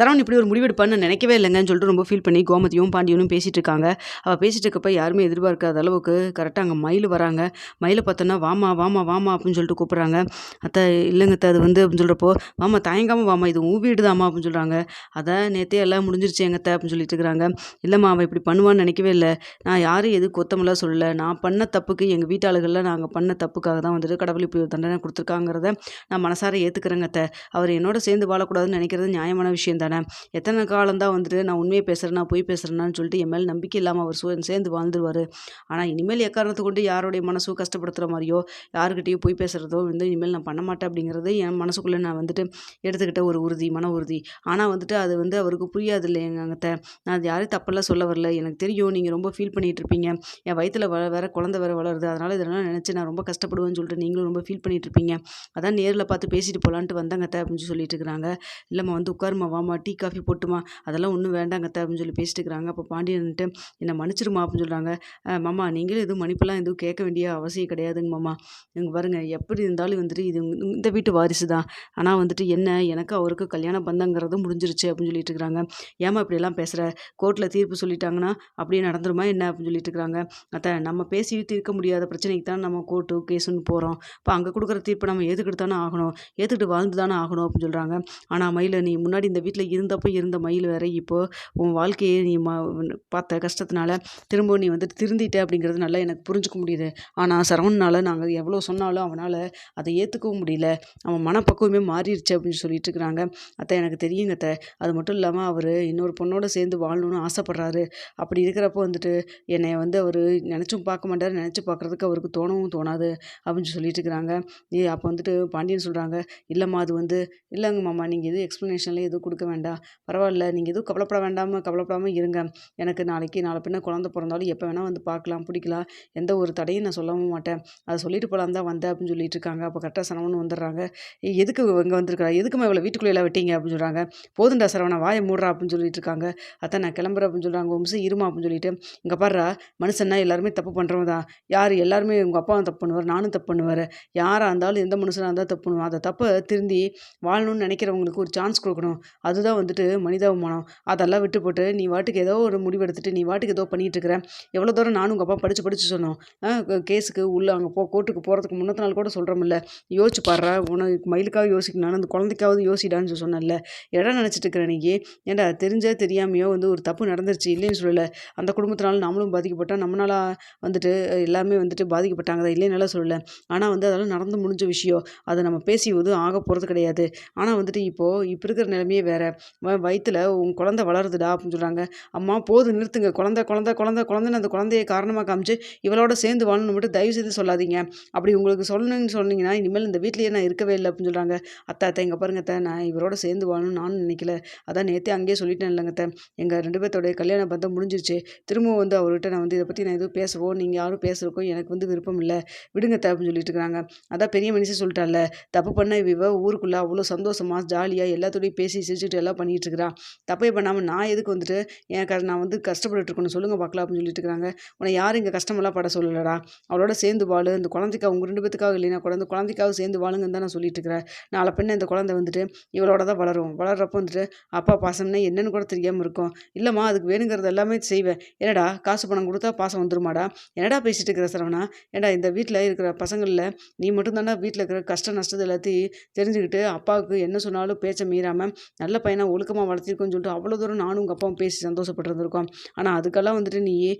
சரவணன் இப்படி ஒரு முடிவெடுப்பான்னு நான் நினைக்கவே இல்லைங்கன்னு சொல்லிட்டு ரொம்ப ஃபீல் பண்ணி கோமதியும் பாண்டியனும் பேசிட்டு இருக்காங்க. அவள் பேசிட்டு இருக்கப்ப யாருமே எதிர்பார்க்காத அளவுக்கு கரெக்டாக அங்கே மயில் வராங்க. மயிலை பார்த்தோன்னா வாமா வாமா வாமா அப்படின்னு சொல்லிட்டு கூப்பிட்றாங்க. அத்தை இல்லைங்க அத்தை அது வந்து அப்படின்னு சொல்கிறப்போ வாமா தயங்காமல் வாமா இது உன் வீடு தாம்மா அப்படின்னு சொல்கிறாங்க. அதான் நேற்றே எல்லாம் முடிஞ்சிருச்சு எங்க அத்தை அப்படின்னு சொல்லிட்டு இருக்கிறாங்க. இல்லைம்மா அவள் இப்படி பண்ணுவான்னு நினைக்கவே இல்லை. நான் யாரும் எது கொத்தமெல்லாம் சொல்லலை. நான் பண்ண தப்புக்கு எங்கள் வீட்டாளுகளில் நாங்கள் பண்ண தப்புக்காக தான் வந்துட்டு கடவுள் இப்படி ஒரு தண்டனை கொடுத்துருக்காங்கிறத நான் மனசார ஏற்றுக்கிறேங்க அத்தை. அவர் என்னோட சேர்ந்து வாழக்கூடாதுன்னு நினைக்கிறது நியாயமான விஷயம் தானே. எத்தனை காலம் தான் வந்துட்டு நான் உண்மையை பேசுகிறேன்னா பொய் பேசுகிறேன்னான்னு சொல்லிட்டு என் மேலே நம்பிக்கை இல்லாமல் அவர் சேர்ந்து வாழ்ந்துருவார். ஆனால் இனிமேல் எக்காரணத்தை கொண்டு யாருடைய மனசும் கஷ்டப்படுத்துகிற மாதிரியோ யாருக்கிட்டையும் பொய் பேசுகிறதோ வந்து இனிமேல் நான் பண்ண மாட்டேன் அப்படிங்கிறது என் மனசுக்குள்ளே நான் வந்துட்டு எடுத்துக்கிட்ட ஒரு உறுதி, மன உறுதி. ஆனால் வந்துட்டு அது வந்து அவருக்கு புரியாது இல்லை எங்ககிட்ட. நான் யாரையும் தப்பெல்லாம் சொல்ல வரல. எனக்கு தெரியும் நீங்கள் ரொம்ப ஃபீல் பண்ணிகிட்டு இருப்பீங்க. என் வயிற்றில் வேற குழந்தை வேற வளருது. அதனால் இதெல்லாம் நினச்சி நான் ரொம்ப கஷ்டப்படுவேன்னு சொல்லிட்டு நீங்களும் ரொம்ப ஃபீல் பண்ணிகிட்டு இருப்பீங்க. அதான் நேரில் பார்த்து பேசிட்டு போகலான்ட்டு வந்தாங்க அத்தை அப்படின்னு சொல்லிட்டு இருக்கிறாங்க. இல்லைம்மா வந்து உட்காருமா வாமா டீ காஃபி போட்டுமா அதெல்லாம் ஒன்றும் வேண்டாங்க அத்தை அப்படின்னு சொல்லி பேசிட்டு இருக்கிறாங்க. அப்போ பாண்டியன்ட்டு என்னை மன்னிச்சிருமா அப்படின்னு சொல்கிறாங்க. மாமா நீங்களும் எதுவும் மன்னிப்பெல்லாம் எதுவும் கேட்க வேண்டிய அவசியம் கிடையாதுங்க மாமா. இங்கே பாருங்க எப்படி இருந்தாலும் வந்துட்டு இது இந்த வீட்டு வாரிசு தான். ஆனால் வந்துட்டு என்ன எனக்கு அவருக்கு கல்யாண பந்தங்கிறது முடிஞ்சிருச்சு அப்படின்னு சொல்லிட்டு இருக்கிறாங்க. ஏமா இப்படியெல்லாம் பேசுகிற கோர்ட்டில் தீர்ப்பு சொல்லிட்டாங்கன்னா அப்படியே நடந்துருமா என்ன அப்படின்னு சொல்லிட்டு இருக்கிறாங்க. அத்தை நம்ம பேசி தீர்க்க முடியாத பிரச்சனைக்கு தான் நம்ம கோர்ட்டு கேஸுன்னு போகிறோம். இப்போ அங்கே கொடுக்குற தீர்ப்பை நம்ம ஏற்றுக்கிட்டு தானே ஆகணும். ஏற்றுக்கிட்டு வாழ்ந்து தானே ஆகணும் அப்படின்னு சொல்கிறாங்க. ஆனால் மயில் நீ முன்னாடி இந்த வீட்டில் இருந்தப்போ இருந்த மயில் வேற இப்போது உன் வாழ்க்கையை நீ பார்த்த கஷ்டத்தினால திரும்ப நீ வந்துட்டு திருந்திட்ட அப்படிங்கிறது நல்லா எனக்கு புரிஞ்சுக்க முடியுது. ஆனால் சரவணனால் நாங்கள் எவ்வளோ சொன்னாலும் அவனால் அதை ஏற்றுக்கவும் முடியல. அவன் மனப்பக்குவமே மாறிடுச்சு அப்படின்னு சொல்லிட்டு இருக்கிறாங்க. அத்தை எனக்கு தெரியுங்க அத்தை. அது மட்டும் இல்லாமல் அவர் இன்னொரு பொண்ணோட சேர்ந்து வாழணும்னு ஆசைப்பட்றாரு. அப்படி இருக்கிறப்போ வந்துட்டு என்னை வந்து அவர் நினச்சும் பார்க்க மாட்டார். நினச்சி பார்க்குறதுக்கு அவருக்கு தோணவும் தோணாது அப்படின்னு சொல்லிட்டு இருக்கிறாங்க. அப்போ வந்துட்டு பாண்டியன் சொல்கிறாங்க. இல்லைம்மா அது வந்து இல்லைங்க மாமா நீங்கள் எதுவும் எக்ஸ்ப்ளனேஷன்லாம் எதுவும் கொடுக்க வேண்டாம். பரவாயில்ல நீங்கள் எதுவும் கவலைப்படாமல் இருங்க. எனக்கு நாளை பின்ன குழந்தை பிறந்தாலும் எப்போ வேணால் வந்து பார்க்கலாம் பிடிக்கலாம். எந்த ஒரு தடையும் நான் சொல்லவும் மாட்டேன். அதை சொல்லிட்டு போகலான்னு தான் வந்தேன் அப்படின்னு சொல்லிட்டு இருக்காங்க. அப்போ கரெக்டாக சரவணன் வந்துடுறாங்க. எதுக்கு இங்கே வந்திருக்கிறா எதுக்குமா இவ்வளோ வீட்டுக்குள்ளே விட்டீங்க அப்படின்னு சொல்கிறாங்க. போதுண்டா சரவணா வாயை மூடுறா அப்படின்னு சொல்லிட்டு இருக்காங்க. அத்தை நான் கிளம்புறேன் அப்படின்னு சொல்கிறாங்க. நிமிஷம் இருமா அப்படின்னு சொல்லிட்டு இங்கே பாடுறா மனுஷன்னா எல்லாருமே தப்பு பண்ணுறவங்க தான். யார் எல்லாருமே உங்கள் அப்பாவும் தப்பு பண்ணுவார் நானும் தப்பு பண்ணுவார். யாராக இருந்தாலும் எந்த மனுஷனாக இருந்தால் தப்பு பண்ணுவோம். அதை தப்பை திருந்தி வாழணும்னு நினைக்கிறவங்களுக்கு ஒரு சான்ஸ் கொடுக்கணும். அதுதான் வந்துட்டு மனிதாபிமானம். அதெல்லாம் விட்டு போட்டு நீ வாட்டுக்கு ஏதோ ஒரு முடிவு எடுத்துட்டு நீ வாட்டுக்கு ஏதோ பண்ணிகிட்டு இருக்கிற. எவ்வளோ தூரம் நானும் உங்கள் அப்பா படித்து சொன்னோம். கேஸுக்கு உள்ளே அங்கே கோர்ட்டுக்கு போகிறதுக்கு முன்னத்த நாள் கூட சொல்கிறோம்ல. யோசிச்சு பாடுறா உனக்கு மயிலுக்காக யோசிக்கணும் அந்த குழந்தைக்காவது யோசிடான்னு சொன்னேன்ல. இடம் நினச்சிட்டு இருக்கிற நீ ஏன்டா தெரிஞ்சோ தெரியாமையோ வந்து ஒரு தப்பு நடந்துருச்சு இல்லைன்னு சொல்லலை. அந்த குடும்பத்தினால நம்மளும் பாதிக்கப்பட்டோம். நம்மளால வந்துட்டு எல்லாமே வந்துட்டு பாதிக்கப்பட்டாங்க தான் இல்லைனால சொல்லலை. ஆனால் வந்து அதெல்லாம் நடந்து முடிஞ்ச விஷயம். அதை நம்ம பேசி எதுவும் ஆக போகிறது கிடையாது. ஆனால் வந்துட்டு இப்போ இருக்கிற நிலைமையே வேறு. வயிற்றில் உன் குழந்தை வளருதுடா அப்படின்னு சொல்கிறாங்க. அம்மா போதும் நிறுத்துங்க. குழந்தைன்னு அந்த குழந்தைய காரணமாக காமிச்சு இவளோட சேர்ந்து வாழணும் மட்டும் தயவு செய்து சொல்லாதீங்க. அப்படி உங்களுக்கு சொல்லணும்னு சொன்னீங்கன்னா இனிமேல் இந்த வீட்லேயே நான் இருக்கவே இல்லை அப்படின்னு சொல்கிறாங்க. அத்தை இங்கே பாருங்க அத்தை நான் இவரோட சேர்ந்து வாழணும்னு நானும் நினைக்கல. அதான் நேற்றே அங்கேயே சொல்லிட்டேன் இல்லைங்க அத்தை. எங்கள் 2 பேர்த்தோடைய கல்யாண பந்தம் முடிஞ்சிருச்சு. திரும்பவும் வந்து அவர்கிட்ட நான் வந்து இதை பற்றி நான் எதுவும் பேசவோ நீங்கள் யாரும் பேசுகிறக்கோ எனக்கு வந்து விருப்பம் இல்லை. விடுங்க அத்தை அப்படின்னு சொல்லிட்டு இருக்கிறாங்க. அதான் பெரிய மனுஷன் சொல்லிட்டால தப்பு பண்ண இவ ஊருக்குள்ளே அவ்வளோ சந்தோஷமாக ஜாலியாக எல்லாத்தோடையும் பேசி சிரிச்சுட்டு எல்லாம் பண்ணிகிட்டு இருக்கிறா. தப்பே பண்ணாமல் நான் எதுக்கு வந்துட்டு நான் வந்து கஷ்டப்பட்டு இருக்கணும் சொல்லுங்கள் பார்க்கலாம் அப்படின்னு சொல்லிட்டு இருக்கிறாங்க. உன்னை யாரும் இங்கே கஷ்டமெல்லாம் பட சொல்லலடா. அவளோட சேர்ந்து வாழு. இந்த குழந்தைக்காக உங்கள் 2 பேத்துக்காக இல்லைனா கூட இந்த குழந்தைக்காக சேர்ந்து வாழுங்கன்னு தான் நான் சொல்லிட்டு இருக்கிறேன். நாளை பின்ன இந்த குழந்தை வந்துட்டு இவளோட தான் வளரும். வளர்றப்போ வந்துட்டு அப்பா பாசம்னா என்னென்னு கூட தெரியாமல் இருக்கும். இல்லைம்மா அதுக்கு வேணுங்கிறது எல்லாமே செய்வேன். என்னடா காசு பணம் கொடுத்தா பாசம் வந்துருமாடா. என்னடா பேசிட்டு இருக்கிற சரவணா. ஏன்டா இந்த வீட்டில் இருக்கிற பசங்களில் நீ மட்டும் தானே வீட்டில் இருக்கிற கஷ்ட நஷ்டத்தை எல்லாத்தையும் தெரிஞ்சுக்கிட்டு அப்பாவுக்கு என்ன சொன்னாலும் பேச்சை மீறாமல் நல்ல பையனாக ஒழுக்கமாக வளர்த்திருக்கோன்னு சொல்லிட்டு அவ்வளோ தூரம் நானும் உங்கள் அப்பாவும் பேசி சந்தோஷப்பட்டு இருந்திருக்கோம். ஆனால் அதுக்கெல்லாம் வந்துட்டு நீ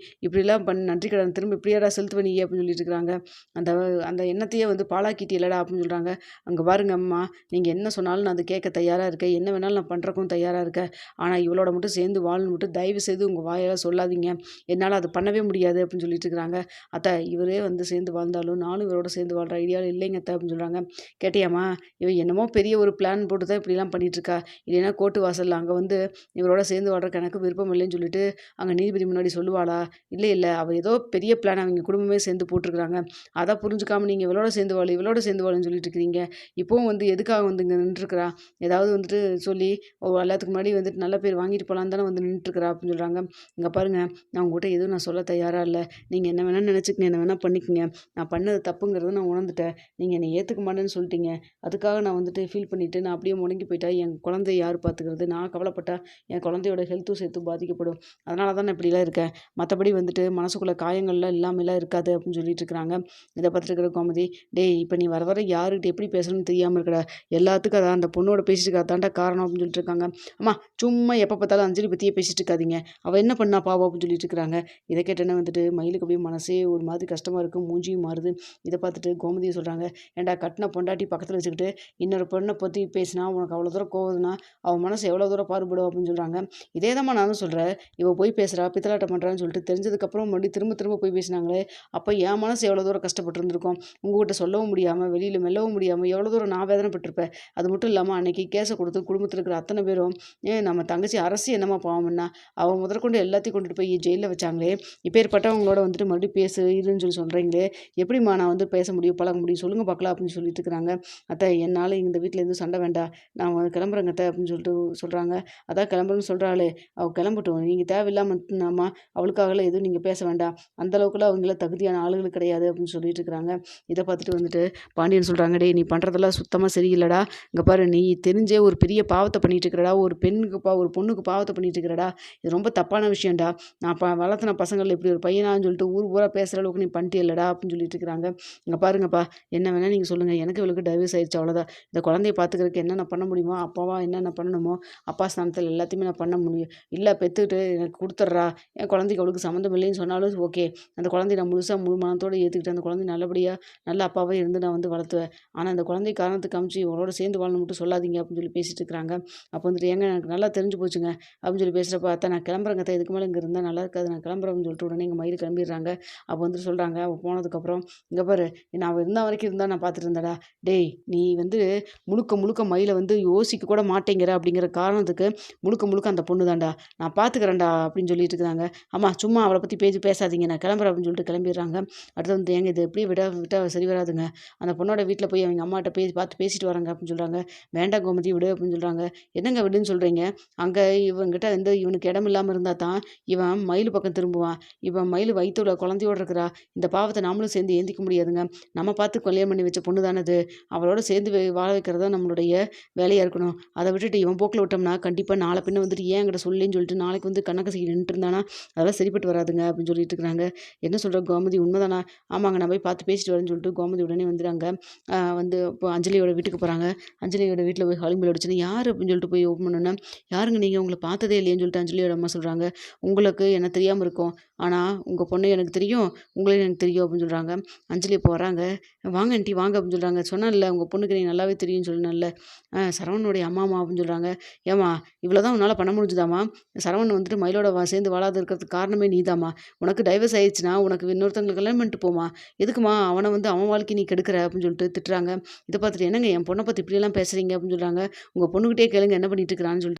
இப்படிலாம் நன்றி கடன் திரும்ப இப்படியாடா செலுத்துவ நீ அப்படின்னு சொல்லிட்டு இருக்கிறாங்க. அந்த அந்த எண்ணத்தையே வந்து பாழாக்கிட்டீலடா அப்படின்னு சொல்கிறாங்க. அங்கே பாருங்க அம்மா நீங்கள் என்ன சொன்னாலும் நான் அது கேட்க தயாராக இருக்கேன். என்ன வேணாலும் நான் பண்ணுறக்கும் தயாராக இருக்கேன். ஆனால் இவளோட மட்டும் சேர்ந்து வாழணும் மட்டும் தயவு செய்து உங்கள் வாயால் சொல்லாதீங்க. என்னால் அது பண்ணவே முடியாது அப்படின்னு சொல்லிட்டு இருக்கிறாங்க. அத்தை இவரே வந்து சேர்ந்து வாழ்ந்தாலும் நானும் இவரோட சேர்ந்து வாழ்கிற ஐடியாவில் இல்லைங்க அத்தை அப்படின்னு சொல்கிறாங்க. கேட்டியாம்மா இவன் என்னமோ பெரிய ஒரு பிளான் போட்டு தான் இப்படிலாம் பண்ணிகிட்ருக்கா. இல்லைன்னா கோர்ட்டு வாசலில் அங்கே வந்து இவரோட சேர்ந்து வாழ்றக்கு எனக்கு விருப்பம் இல்லைன்னு சொல்லிட்டு அங்கே நீதிபதி முன்னாடி சொல்லுவாளா? இல்லை அவள் ஏதோ பெரிய பிளான் அவங்க குடும்பமே சேர்ந்து போட்டிருக்கிறாங்க. அதை புரிஞ்சுக்காமல் நீங்கள் இவளோட சேர்ந்து வாழுன்னு சொல்லிட்டு இருக்கிறீங்க. இப்போவும் வந்து எதுக்காக வந்து இங்கே நின்றுருக்கிறா? ஏதாவது வந்துட்டு சொல்லி எல்லாத்துக்கு முன்னாடி வந்துட்டு நல்ல பேர் வாங்கிட்டு போகலான்னு தானே வந்து நின்றுட்டுருக்கிறா அப்படின்னு சொல்கிறாங்க. இங்கே பாருங்கள் நான் உங்கள்கிட்ட எதுவும் நான் சொல்ல தயாராக இல்லை. நீங்கள் என்ன வேணால் நினச்சிக்கங்க என்ன வேணால் பண்ணிக்கங்க. நான் பண்ணது தப்புங்கிறத நான் உணர்ந்துட்டேன். நீங்கள் என்னை ஏற்றுக்க மாட்டேன்னு சொல்லிட்டீங்க. அதுக்காக நான் வந்துட்டு ஃபீல் பண்ணிவிட்டு நான் அப்படியே முடங்கி போயிட்டா என் குழந்தைய யார் யார் பார்த்துக்கிறது? நான் கவலைப்பட்டா என் குழந்தையோட ஹெல்த்தும் சேர்த்து பாதிக்கப்படும். அதனால தான் நான் இப்படிலாம் இருக்கேன். மற்றபடி வந்துட்டு மனசுக்குள்ள காயங்கள்லாம் இல்லாமலாம் இருக்காது அப்படின்னு சொல்லிட்டு இருக்கிறாங்க. இதை பார்த்துட்டு இருக்கிற கோமதி, டேய் இப்போ நீ வர வர யாருக்கிட்ட எப்படி பேசணும்னு தெரியாமல் இருக்கடா. எல்லாத்துக்கும் அதான் அந்த பொண்ணோட பேசிட்டு இருக்கா தாண்டா காரணம் அப்படின்னு சொல்லிட்டு இருக்காங்க. அம்மா சும்மா எப்போ பார்த்தாலும் அஞ்சலி பற்றியே பேசிட்டு இருக்காதீங்க. அவள் என்ன பண்ணா பாவம் அப்படின்னு சொல்லிட்டு இருக்கிறாங்க. இதை கேட்டேன்னே வந்துட்டு மயிலுக்கு அப்படியே மனசே ஒரு மாதிரி கஷ்டமாக இருக்கும். மூஞ்சியும் மாறுது. இதை பார்த்துட்டு கோமதியை சொல்கிறாங்க, ஏன்டா கட்டின பொண்டாட்டி பக்கத்தில் வச்சுக்கிட்டு இன்னொரு பொண்ணை பற்றி பேசினா உனக்கு அவ்வளோ தூரம் கோவதுன்னா அவன் மனசு எவ்வளோ தூரம் பாடுபடும் அப்படின்னு சொல்கிறாங்க. இதே தான் நானும் சொல்கிறேன். இவள் போய் பேசுகிறா பித்தலாட்டம் பண்ணுறான்னு சொல்லிட்டு தெரிஞ்சதுக்கப்புறம் மறுபடியும் திரும்ப திரும்ப போய் பேசினாங்களே, அப்போ என் மனசு எவ்வளோ தூரம் கஷ்டப்பட்டுருந்துருக்கும். உங்ககிட்ட சொல்லவும் முடியாமல் வெளியில் மெல்லவும் முடியாமல் எவ்வளோ தூரம் நான் வேதனைப்பட்டிருப்பேன். அது மட்டும் இல்லாமல் அன்னைக்கு கேஸை கொடுத்து குடும்பத்தில் இருக்கிற அத்தனை பேரும் நம்ம தங்கச்சி அரசு என்னம்மா பாவம்னா அவன் முதற்கொண்டு எல்லாத்தையும் கொண்டுட்டு போய் ஜெயிலில் வச்சாங்களே, இப்பேற்பட்டவங்களோட வந்துட்டு மறுபடியும் பேசு இருன்னு சொல்லி சொல்கிறீங்களே, எப்படிம்மா நான் வந்து பேச முடியும் பழக முடியும் சொல்லுங்கள் பார்க்கலாம் அப்படின்னு சொல்லிட்டு இருக்கிறாங்க. அத்தை என்னால் இந்த வீட்டில் எதுவும் சண்டை வேண்டாம், நான் கிளம்புறேங்க அத்தை அப்படின்னு சொல்லிட்டு சொல்கிறாங்க. அதான் கிளம்புறேன்னு சொல்கிறாளே அவள் கிளம்பட்டும், நீங்கள் தேவையில்லாமல் நாம அவளுக்காகலாம் எதுவும் நீங்கள் பேச வேண்டாம், அந்த அளவுக்குலாம் அவங்கள தகுதியான ஆளுகள் கிடையாது அப்படின்னு சொல்லிட்டு இருக்கிறாங்க. இதை பார்த்துட்டு வந்துட்டு பாண்டியன் சொல்கிறாங்க, டேய் நீ பண்ணுறதெல்லாம் சுத்தமாக சரியில்லடா, இங்கே பாரு நீ தெரிஞ்சே ஒரு பெரிய பாவத்தை பண்ணிட்டு இருக்கிறடா, ஒரு பெண்ணுக்கு ஒரு பொண்ணுக்கு பாவத்தை பண்ணிட்டு இருக்கிறடா, இது ரொம்ப தப்பான விஷயம்டா, நான் வளர்த்தின பசங்களில் இப்படி ஒரு பையனான்னு சொல்லிட்டு ஊர் பூரா பேசுகிற அளவுக்கு நீ பண்ணிட்டே இல்லடா அப்படின்னு சொல்லிட்டு இருக்கிறாங்க. இங்கே பாருங்கப்பா என்ன வேணால் நீங்கள் சொல்லுங்கள், எனக்கு இவளுக்கு டைவர்ஸ் ஆயிடுச்சு அவ்வளோதான். இந்த குழந்தைய பார்த்துக்கிறதுக்கு என்னென்ன பண்ண முடியுமோ அப்பாவா என்னென்ன பண்ணணுமோ அப்பா ஸ்தானத்தில் எல்லாத்தையுமே நான் பண்ண முடியும். இல்லை பெற்றுக்கிட்டு எனக்கு கொடுத்துட்றா, என் குழந்தைக்கு அவளுக்கு சம்மந்தம் இல்லைன்னு சொன்னாலும் ஓகே, அந்த குழந்தைய நான் முழுசாக முழு மனத்தோடு ஏற்றுக்கிட்டு அந்த குழந்தை நல்லபடியாக நல்ல அப்பாவே இருந்து நான் வந்து வளர்த்துவேன். ஆனால் அந்த குழந்தை காரணத்துக்கு காமிச்சு இவங்களோட சேர்ந்து வாழணும் மட்டும் சொல்லாதீங்க அப்படின்னு சொல்லி பேசிட்டு இருக்கிறாங்க. அப்போ வந்துட்டு ஏங்க எனக்கு நல்லா தெரிஞ்சு போச்சுங்க அப்படின்னு சொல்லி பேசுகிறப்ப, அத்தை நான் கிளம்புறேங்க அத்தை, இதுக்கு மேலே இங்கே இருந்தால் நல்லா இருக்காது, நான் கிளம்புறேன்னு சொல்லிட்டு உடனே எங்கள் மயில் கிளம்பிடுறாங்க. அப்போ வந்துட்டு சொல்கிறாங்க, அவள் போனதுக்கப்புறம், இங்கே பாரு நான் அவள் இருந்த வரைக்கும் இருந்தால் நான் பார்த்துட்டு இருந்தேடா, டேய் நீ வந்து முழுக்க முழுக்க மயிலை வந்து யோசிக்க கூட மாட்டேங்கிற அப்படிங்கிற காரணத்துக்கு முழுக்க முழுக்க அந்த பொண்ணு தான்டா, நான் பார்த்துக்கிறேன்டா அப்படின்னு சொல்லிட்டு இருக்கிறாங்க. ஆமாம் சும்மா அவளை பற்றி பேசாதீங்க, நான் கிளம்புறேன் அப்படின்னு சொல்லிட்டு கிளம்பிடுறாங்க. அடுத்து வந்து ஏங்க இது எப்படியே விட்டால் சரி வராதுங்க, அந்த பொண்ணோட வீட்டில் போய் அவங்க அம்மாட்ட பார்த்து பேசிட்டு வராங்க அப்படின்னு சொல்கிறாங்க. வேண்டாம் கோமதி விடு அப்படின்னு சொல்கிறாங்க. என்னங்க விடுன்னு சொல்கிறீங்க, அங்கே இவங்கிட்ட வந்து இவனுக்கு இடம் இல்லாமல் இருந்தால் தான் இவன் மயில் பக்கம் திரும்புவான். இவன் மயில் வயிற்றுல குழந்தையோடு இருக்கிறா, இந்த பாவத்தை நாமளும் சேர்ந்து ஏந்திக்க முடியாதுங்க, நம்ம பார்த்து கல்யாணம் பண்ணி வச்ச பொண்ணு தானது, அவளோட சேர்ந்து வாழ வைக்கிறது தான் நம்மளுடைய வேலையாக இருக்கணும். அதை விட்டுட்டு இவன் போக்கில் விட்டோம்னா கண்டிப்பாக நாளை பின்ன வந்துட்டு ஏன் என்கிட்ட சொல்லின்னு சொல்லிட்டு நாளைக்கு வந்து கணக்கு நின்றுட்டு இருந்தானா அதெல்லாம் சரிப்பட்டு வராதுங்க அப்படின்னு சொல்லிட்டு இருக்கிறாங்க. என்ன சொல்கிற கோமதி உண்மைதானா? ஆமாங்க நான் போய் பார்த்து பேசிட்டு வரேன்னு சொல்லிட்டு கோமதி உடனே வந்துடுறாங்க. வந்து இப்போ அஞ்சலியோட வீட்டுக்கு போகிறாங்க. அஞ்சலியோட வீட்டில் போய் காலிங் பெல் அடிச்சுன்னு யார் அப்படின்னு சொல்லிட்டு போய் ஓப்பன் பண்ணோன்னா, யாருங்க நீங்கள் உங்களை பார்த்ததே இல்லையேன்னு சொல்லிட்டு அஞ்சலியோட அம்மா சொல்கிறாங்க. உங்களுக்கு என்ன தெரியாமல் இருக்கும், ஆனால் உங்கள் பொண்ணு எனக்கு தெரியும், உங்களையும் எனக்கு தெரியும் அப்படின்னு சொல்கிறாங்க. அஞ்சலி இப்போ வராங்க. வாங்க ஆண்டி வாங்க அப்படின்னு சொல்கிறாங்க. சொன்னான்ல உங்கள் பொண்ணுக்கு நீ நல்லாவே தெரியும்னு சொன்னேன்ல, சரவணனுடைய அம்மாமா அப்படின்னு சொல்கிறாங்க. ஏம்மா இவ்வளோ தான் உன்னால் பண்ண முடிஞ்சுதாம்மா, சரவணன் வந்துட்டு மயிலோட சேர்ந்து வாழாத இருக்கிறதுக்கு காரணமே நீதாம்மா, உனக்கு டைவர்ஸ் ஆயிடுச்சுன்னா உனக்கு இன்னொருத்தங்களுக்கு கல்யாணம் பண்ணிட்டு போமா, எதுக்குமா அவனை வந்து அவன் வாழ்க்கை நீ கெடுக்கிற அப்படின்னு சொல்லிட்டு திட்டுறாங்க. இதை பார்த்துட்டு என்னங்க என் பொண்ணை பற்றி இப்படியெல்லாம் பேசுகிறீங்க அப்படின்னு சொல்கிறாங்க. உங்கள் பொண்ணுக்கிட்டே கேளுங்க என்ன பண்ணிட்டு இருக்கிறான்னு சொல்லிட்டு